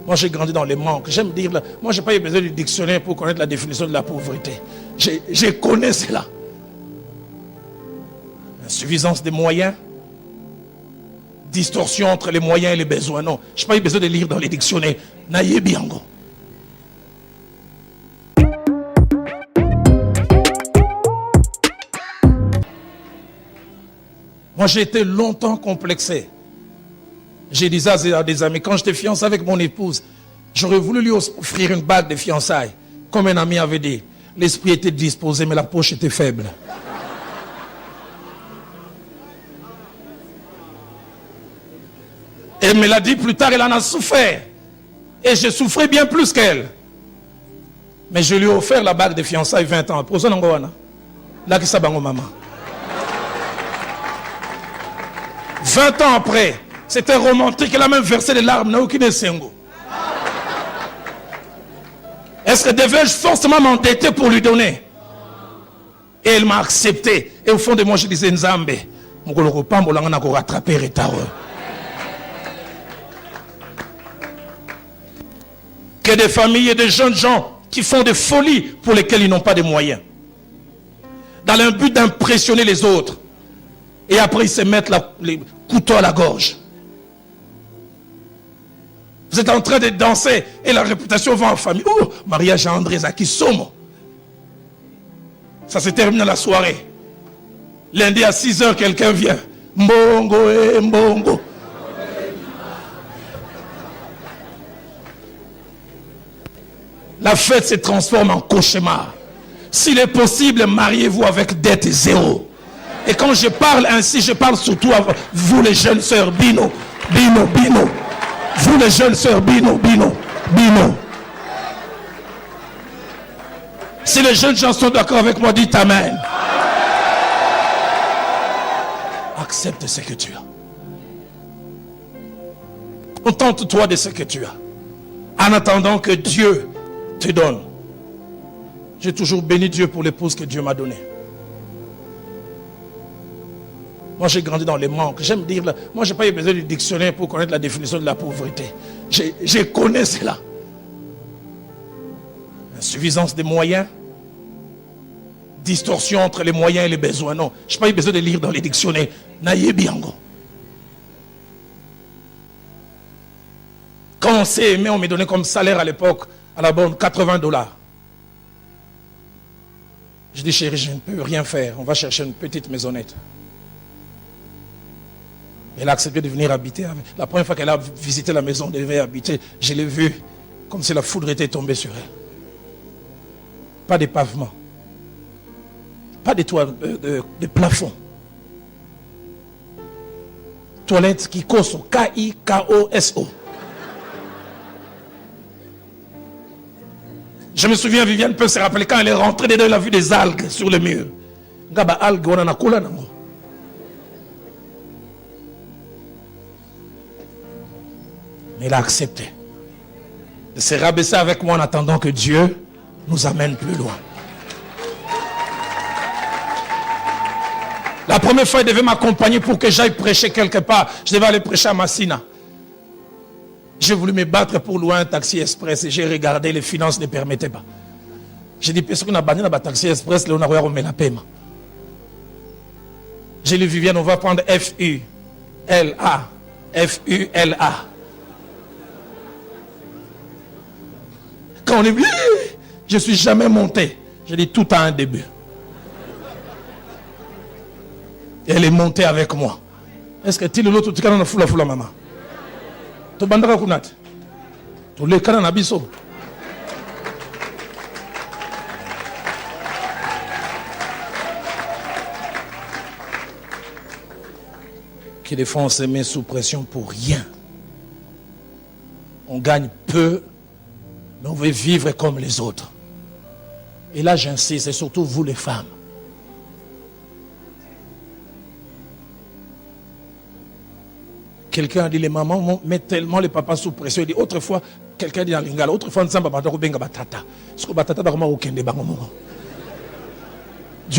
Moi, j'ai grandi dans les manques. J'aime dire, moi, je n'ai pas eu besoin du dictionnaire pour connaître la définition de la pauvreté. Je connais cela. Insuffisance des moyens. Distorsion entre les moyens et les besoins. Non, je n'ai pas eu besoin de lire dans les dictionnaires. Naye biango. Moi, j'ai été longtemps complexé. J'ai dit ça à des amis. Quand j'étais fiancé avec mon épouse, j'aurais voulu lui offrir une bague de fiançailles. Comme un ami avait dit, l'esprit était disposé, mais la poche était faible. Et elle me l'a dit plus tard, elle en a souffert. Et je souffrais bien plus qu'elle. Mais je lui ai offert la bague de fiançailles 20 ans après. Là qui s'abango maman. 20 ans après, c'était romantique, elle a même versé des larmes. Est-ce que devais-je forcément m'endetter pour lui donner? Et elle m'a accepté. Et au fond de moi, je disais, Nzambe, rattraper retard. Que des familles et des jeunes gens qui font des folies pour lesquelles ils n'ont pas de moyens. Dans le but d'impressionner les autres. Et après, ils se mettent les couteaux à la gorge. Vous êtes en train de danser et la réputation va en famille. Oh, mariage à André Zaki Somo. Ça se termine à la soirée. Lundi à 6 h, quelqu'un vient. Mbongo et mbongo. La fête se transforme en cauchemar. S'il est possible, mariez-vous avec dette zéro. Et quand je parle ainsi, je parle surtout à vous les jeunes sœurs. Bino, Bino, Bino. Vous les jeunes sœurs. Bino, Bino, Bino. Si les jeunes gens sont d'accord avec moi, dites Amen. Accepte ce que tu as. Contente-toi de ce que tu as. En attendant que Dieu te donne. J'ai toujours béni Dieu pour l'épouse que Dieu m'a donnée. Moi, j'ai grandi dans les manques. J'aime dire, moi, je n'ai pas eu besoin du dictionnaire pour connaître la définition de la pauvreté. Je connais cela. Insuffisance des moyens. Distorsion entre les moyens et les besoins. Non, je n'ai pas eu besoin de lire dans les dictionnaires. Naye biango. Quand on s'est aimé, on me donnait comme salaire à l'époque, à la bonne, $80. Je dis, chérie, je ne peux rien faire. On va chercher une petite maisonnette. Elle a accepté de venir habiter. La première fois qu'elle a visité la maison, elle devait habiter. Je l'ai vue comme si la foudre était tombée sur elle. Pas de pavement. Pas de toit, de plafond. Toilette qui koso. K-I-K-O-S-O. Je me souviens, Viviane peut se rappeler quand elle est rentrée dedans, elle a vu des algues sur le mur. Mais elle a accepté de se rabaisser avec moi en attendant que Dieu nous amène plus loin. La première fois, il devait m'accompagner pour que j'aille prêcher quelque part. Je devais aller prêcher à Massina. J'ai voulu me battre pour louer un taxi express et j'ai regardé, les finances ne permettaient pas. J'ai dit, parce qu'on a banni un taxi express, on a remis la paiement. J'ai dit, Viviane, on va prendre F-U-L-A. F-U-L-A. Quand on est venu, je ne suis jamais monté. J'ai dit, tout a un début. Et elle est montée avec moi. Est-ce que tu l'autre, tu as foula maman? Tu bandara kunat. Tu le kana nabiso. Que des fois on se met sous pression pour rien. On gagne peu, mais on veut vivre comme les autres. Et là j'insiste, et surtout vous les femmes. Quelqu'un a dit, les mamans mettent tellement les papas sous pression. Il dit, autrefois, quelqu'un dit dans l'ingala, autrefois, Dieu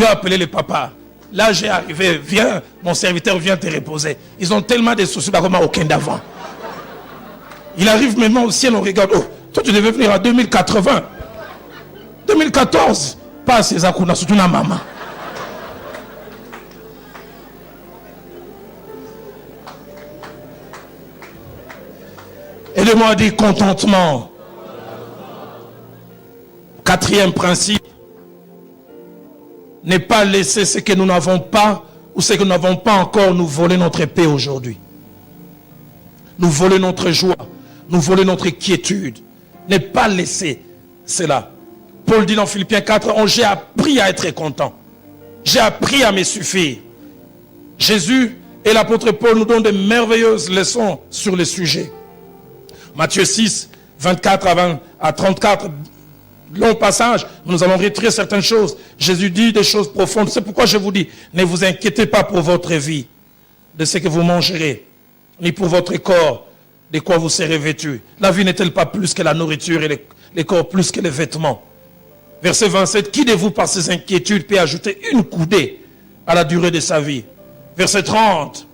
a appelé les papas. Là, j'ai arrivé, viens, mon serviteur vient te reposer. Ils ont tellement de soucis, aucun d'avant. Il arrive maintenant au ciel, on regarde. Oh, toi tu devais venir à 2080. 2014. Pas ces akuna, surtout na maman. Et le mot dit contentement. Quatrième principe. Ne pas laisser ce que nous n'avons pas ou ce que nous n'avons pas encore nous voler notre paix aujourd'hui. Nous voler notre joie. Nous voler notre quiétude. Ne pas laisser cela. Paul dit dans Philippiens 4, j'ai appris à être content. J'ai appris à me suffire. Jésus et l'apôtre Paul nous donnent de merveilleuses leçons sur le sujet. Matthieu 6, 24 à 34, long passage, nous allons retirer certaines choses. Jésus dit des choses profondes. C'est pourquoi je vous dis, ne vous inquiétez pas pour votre vie, de ce que vous mangerez, ni pour votre corps, de quoi vous serez vêtus. La vie n'est-elle pas plus que la nourriture et les corps plus que les vêtements? Verset 27, qui de vous par ses inquiétudes peut ajouter une coudée à la durée de sa vie? Verset 30,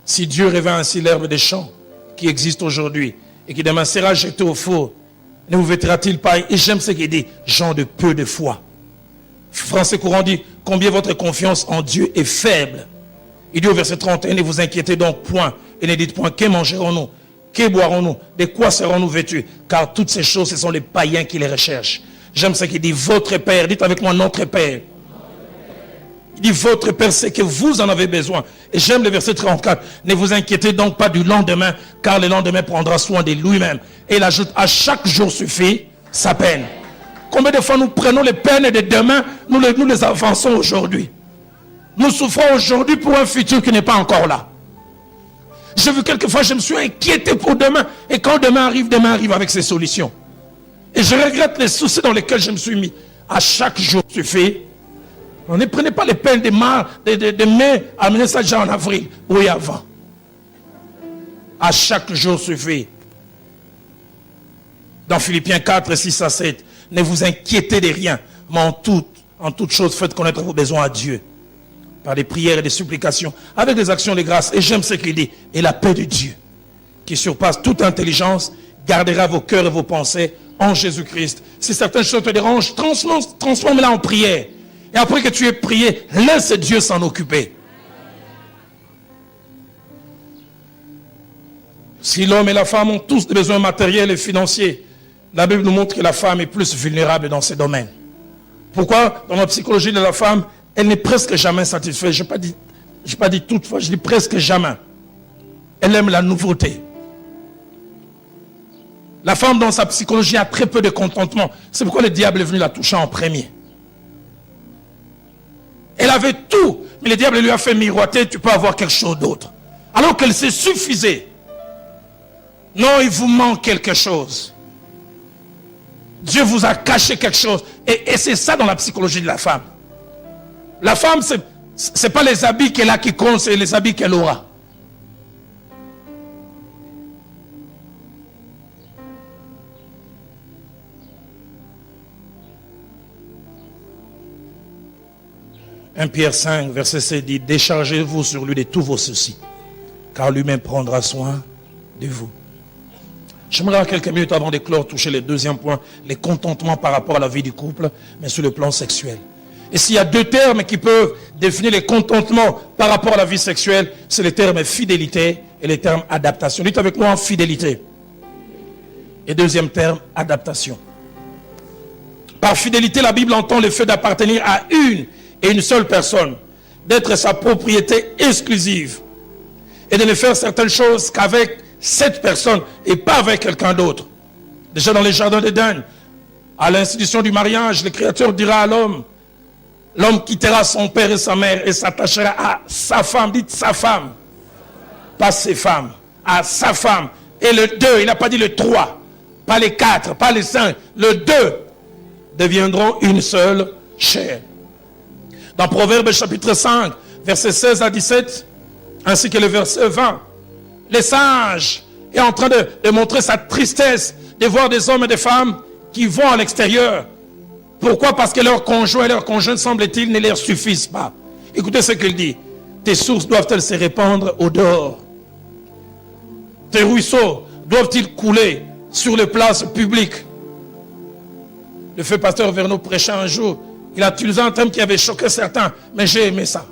si Dieu revint ainsi l'herbe des champs qui existe aujourd'hui et qui demain sera jetée au four, ne vous vêtira-t-il pas? Et j'aime ce qu'il dit, gens de peu de foi. Français courant dit, combien votre confiance en Dieu est faible. Il dit au verset 31, ne vous inquiétez donc point et ne dites point, que mangerons-nous? Que boirons-nous? De quoi serons-nous vêtus? Car toutes ces choses, ce sont les païens qui les recherchent. J'aime ce qu'il dit, votre Père. Dites avec moi, notre Père. Il dit, votre Père, c'est que vous en avez besoin. Et j'aime le verset 34. Ne vous inquiétez donc pas du lendemain, car le lendemain prendra soin de lui-même. Et il ajoute, à chaque jour suffit sa peine. Combien de fois nous prenons les peines de demain, nous les avançons aujourd'hui. Nous souffrons aujourd'hui pour un futur qui n'est pas encore là. J'ai vu quelquefois, je me suis inquiété pour demain. Et quand demain arrive avec ses solutions. Et je regrette les soucis dans lesquels je me suis mis. À chaque jour suffit. On ne prenait pas les peines de mai, amener ça déjà en avril. Oui, avant. À chaque jour suffit. Dans Philippiens 4, 6 à 7. Ne vous inquiétez de rien. Mais en toute chose, faites connaître vos besoins à Dieu. Par des prières et des supplications, avec des actions de grâce. Et j'aime ce qu'il dit. Et la paix de Dieu, qui surpasse toute intelligence, gardera vos cœurs et vos pensées en Jésus-Christ. Si certaines choses te dérangent, transforme-la en prière. Et après que tu aies prié, laisse Dieu s'en occuper. Si l'homme et la femme ont tous des besoins matériels et financiers, la Bible nous montre que la femme est plus vulnérable dans ces domaines. Pourquoi? Dans la psychologie de la femme, elle n'est presque jamais satisfaite. Je n'ai pas dit toutefois, je dis presque jamais. Elle aime la nouveauté. La femme dans sa psychologie a très peu de contentement. C'est pourquoi le diable est venu la toucher en premier. Elle avait tout, mais le diable lui a fait miroiter, tu peux avoir quelque chose d'autre. Alors qu'elle s'est suffisée. Non, il vous manque quelque chose. Dieu vous a caché quelque chose. Et c'est ça dans la psychologie de la femme. La femme, ce n'est pas les habits qu'elle a qui comptent, c'est les habits qu'elle aura. « 1 Pierre 5, verset 7 dit, déchargez-vous sur lui de tous vos soucis, car lui-même prendra soin de vous. » J'aimerais quelques minutes avant de clore toucher le deuxième point, les contentements par rapport à la vie du couple, mais sur le plan sexuel. Et s'il y a deux termes qui peuvent définir les contentements par rapport à la vie sexuelle, c'est les termes fidélité et les termes adaptation. Dites avec moi fidélité. Et deuxième terme, adaptation. Par fidélité, la Bible entend le fait d'appartenir à une et une seule personne, d'être sa propriété exclusive et de ne faire certaines choses qu'avec cette personne et pas avec quelqu'un d'autre. Déjà dans les jardins d'Éden, à l'institution du mariage, le Créateur dira à l'homme, l'homme quittera son père et sa mère et s'attachera à sa femme. Dites sa femme. Pas ses femmes. À sa femme. Et le 2, il n'a pas dit le 3. Pas les 4, pas les 5. Le 2 deviendront une seule chair. Dans Proverbes chapitre 5, versets 16 à 17, ainsi que le verset 20, le sage est en train de montrer sa tristesse de voir des hommes et des femmes qui vont à l'extérieur. Pourquoi? Parce que leurs conjoints et leurs conjointes, semble-t-il, ne leur suffisent pas. Écoutez ce qu'il dit. Tes sources doivent-elles se répandre au dehors? Tes ruisseaux doivent-ils couler sur les places publiques? Le feu pasteur Verneau prêchait un jour. Il a utilisé un terme qui avait choqué certains, mais j'ai aimé ça.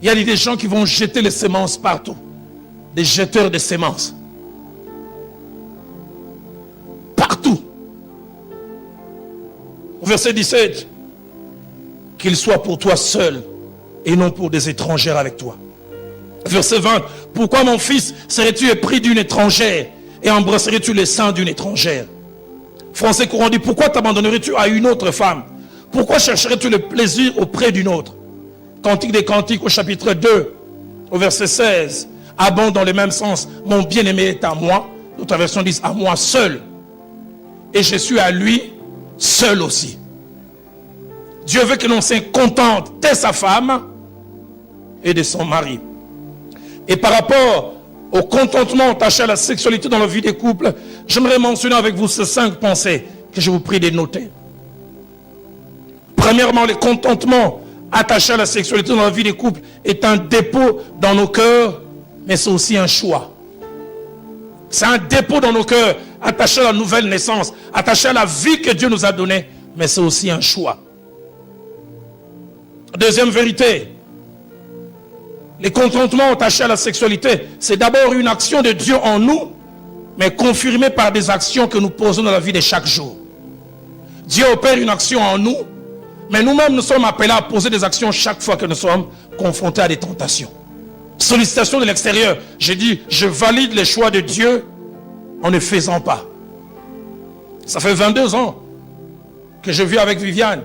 Il y a des gens qui vont jeter les semences partout. Des jeteurs de semences. Partout. Au verset 17. Qu'il soit pour toi seul et non pour des étrangères avec toi. Verset 20. Pourquoi mon fils serais-tu épris d'une étrangère et embrasserais-tu les seins d'une étrangère? Français courant dit, pourquoi t'abandonnerais-tu à une autre femme? Pourquoi chercherais-tu le plaisir auprès d'une autre? Cantique des Cantiques au chapitre 2, au verset 16. Abonde dans le même sens, mon bien-aimé est à moi. D'autres versions disent à moi seul. Et je suis à lui seul aussi. Dieu veut que l'on se contente de sa femme et de son mari. Et par rapport au contentement attaché à la sexualité dans la vie des couples, j'aimerais mentionner avec vous ces 5 pensées que je vous prie de noter. Premièrement, le contentement attaché à la sexualité dans la vie des couples est un dépôt dans nos cœurs, mais c'est aussi un choix. C'est un dépôt dans nos cœurs, attaché à la nouvelle naissance, attaché à la vie que Dieu nous a donnée, mais c'est aussi un choix. Deuxième vérité, les contentements attachés à la sexualité, c'est d'abord une action de Dieu en nous, mais confirmée par des actions que nous posons dans la vie de chaque jour. Dieu opère une action en nous, mais nous-mêmes nous sommes appelés à poser des actions chaque fois que nous sommes confrontés à des tentations. Sollicitation de l'extérieur. J'ai dit, je valide les choix de Dieu en ne faisant pas. Ça fait 22 ans que je vis avec Viviane.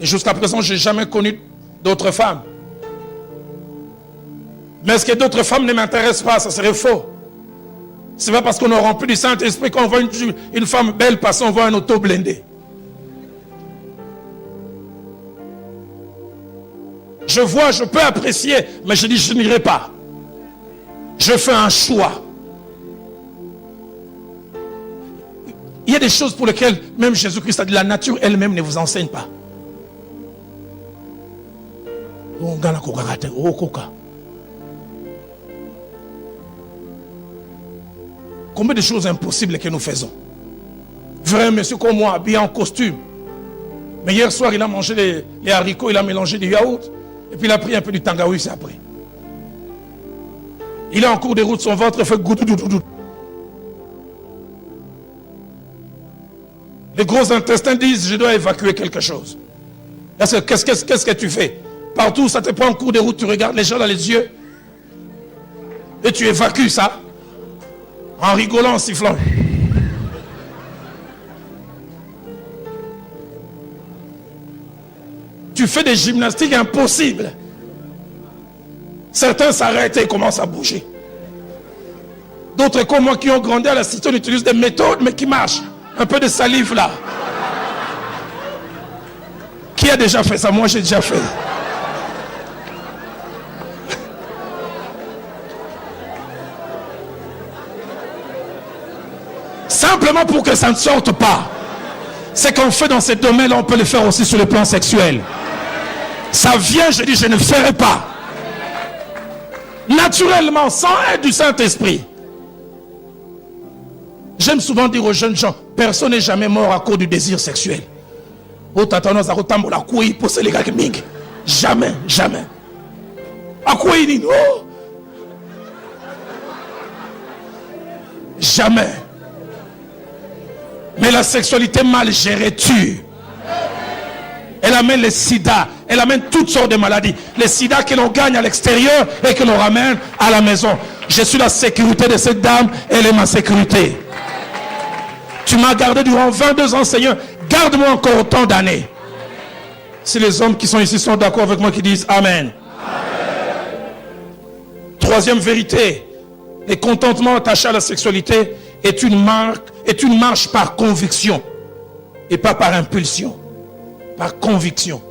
Et jusqu'à présent, je n'ai jamais connu d'autres femmes. Mais est-ce que d'autres femmes ne m'intéressent pas? Ça serait faux. C'est pas parce qu'on a rempli du Saint-Esprit qu'on voit une femme belle passer, on voit un auto blindé. Je vois, je peux apprécier, mais je dis je n'irai pas. Je fais un choix. Il y a des choses pour lesquelles même Jésus-Christ a dit la nature elle-même ne vous enseigne pas. Combien de choses impossibles que nous faisons? Vrai, monsieur comme moi, habillé en costume. Mais hier soir, il a mangé les haricots, il a mélangé du yaourt. Et puis il a pris un peu du tangawizi après. Il est en cours de route, son ventre fait goudou. Les gros intestins disent, je dois évacuer quelque chose. Qu'est-ce que tu fais? Partout, ça te prend en cours de route, tu regardes les gens dans les yeux. Et tu évacues ça. En rigolant, en sifflant. Tu fais des gymnastiques impossibles. Certains s'arrêtent et commencent à bouger. D'autres comme moi qui ont grandi à la cité, on utilise des méthodes mais qui marchent. Un peu de salive là. Qui a déjà fait ça? Moi j'ai déjà fait. Simplement pour que ça ne sorte pas. C'est qu'on fait dans ces domaines-là, on peut le faire aussi sur le plan sexuel. Ça vient, je dis, je ne ferai pas. Naturellement, sans aide du Saint-Esprit. J'aime souvent dire aux jeunes gens, personne n'est jamais mort à cause du désir sexuel. Jamais, jamais. À quoi il dit non? Jamais. Mais la sexualité mal gérée tue. Elle amène le sida, elle amène toutes sortes de maladies. Le sida que l'on gagne à l'extérieur et que l'on ramène à la maison. Je suis la sécurité de cette dame, elle est ma sécurité. Tu m'as gardé durant 22 ans, Seigneur. Garde-moi encore autant d'années. Si les hommes qui sont ici sont d'accord avec moi qui disent Amen. Amen. Troisième vérité, le contentement attaché à la sexualité est une marche par conviction et pas par impulsion. Par conviction.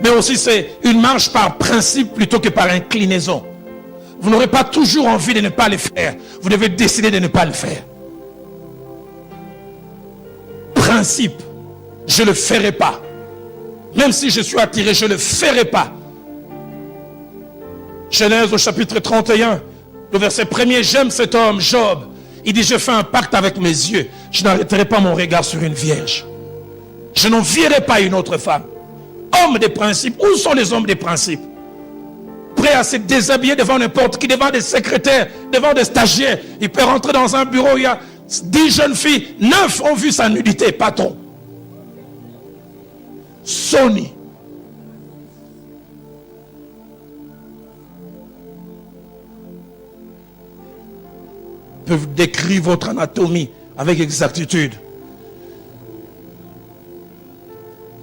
Mais aussi c'est une marche par principe plutôt que par inclinaison. Vous n'aurez pas toujours envie de ne pas le faire. Vous devez décider de ne pas le faire. Principe, je ne le ferai pas. Même si je suis attiré, je ne le ferai pas. Genèse au chapitre 31, le verset 1er, j'aime cet homme, Job. Il dit, je fais un pacte avec mes yeux. Je n'arrêterai pas mon regard sur une vierge. Je n'envierai pas une autre femme. Homme des principes. Où sont les hommes des principes? Prêts à se déshabiller devant n'importe qui, devant des secrétaires, devant des stagiaires. Il peut rentrer dans un bureau, il y a 10 jeunes filles, 9 ont vu sa nudité, patron. Sony. Peuvent décrire votre anatomie avec exactitude.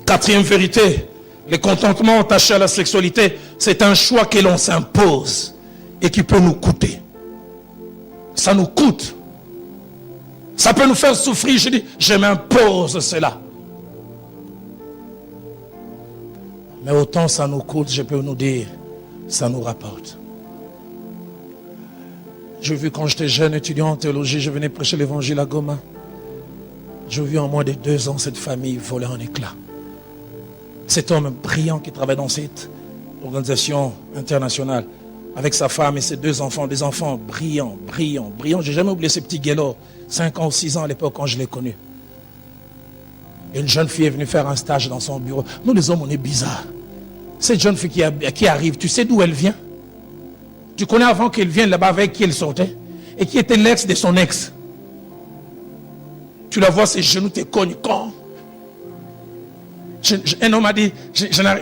Quatrième vérité, le contentement attaché à la sexualité, c'est un choix que l'on s'impose et qui peut nous coûter. Ça nous coûte. Ça peut nous faire souffrir. Je dis, je m'impose cela. Mais autant ça nous coûte, je peux nous dire, ça nous rapporte. J'ai vu quand j'étais jeune étudiant en théologie, je venais prêcher l'évangile à Goma. J'ai vu en moins de 2 ans cette famille voler en éclats. Cet homme brillant qui travaille dans cette organisation internationale, avec sa femme et ses 2 enfants, des enfants brillants. J'ai jamais oublié ces petits guélots, 5 ans ou 6 ans à l'époque quand je l'ai connu. Et une jeune fille est venue faire un stage dans son bureau. Nous les hommes, on est bizarres. Cette jeune fille qui arrive, tu sais d'où elle vient? Tu connais avant qu'elle vienne là-bas avec qui elle sortait? Et qui était l'ex de son ex? Tu la vois, ses genoux te cognent quand? Un homme m'a dit,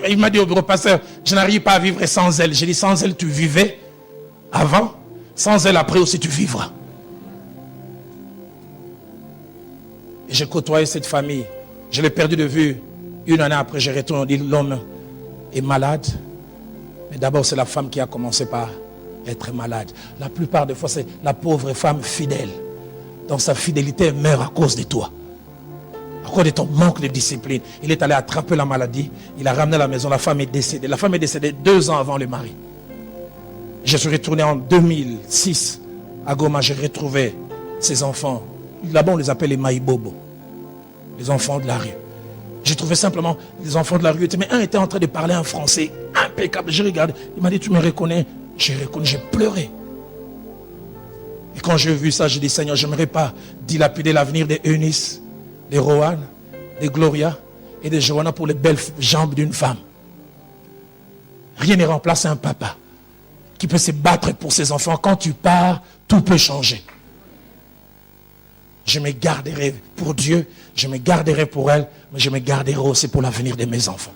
il m'a dit au bureau, pasteur, je n'arrive pas à vivre sans elle. J'ai dit, sans elle, tu vivais avant, sans elle, après aussi, tu vivras. Et j'ai côtoyé cette famille. Je l'ai perdu de vue. 1 année après, j'ai retourné, on dit, l'homme est malade. Mais d'abord, c'est la femme qui a commencé par être malade. La plupart des fois, c'est la pauvre femme fidèle. Dans sa fidélité, elle meurt à cause de toi. À cause de ton manque de discipline. Il est allé attraper la maladie. Il a ramené à la maison. La femme est décédée. La femme est décédée 2 ans avant le mari. Je suis retourné en 2006 à Goma. J'ai retrouvé ses enfants. Là-bas, on les appelle les maïbobo. Les enfants de la rue. J'ai trouvé simplement les enfants de la rue. Mais un était en train de parler un français impeccable. Je regarde. Il m'a dit, tu me reconnais? J'ai reconnu. J'ai pleuré. Et quand j'ai vu ça, j'ai dit, Seigneur, je n'aimerais pas dilapider l'avenir de Eunice, de Rohan, de Gloria et de Johanna pour les belles jambes d'une femme. Rien ne remplace un papa qui peut se battre pour ses enfants. Quand tu pars, tout peut changer. Je me garderai pour Dieu, je me garderai pour elle, mais je me garderai aussi pour l'avenir de mes enfants.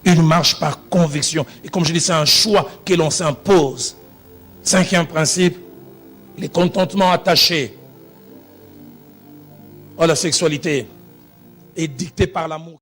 Une marche par conviction. Et comme je dis, c'est un choix que l'on s'impose. 5e principe, le contentement attaché à la sexualité est dicté par l'amour.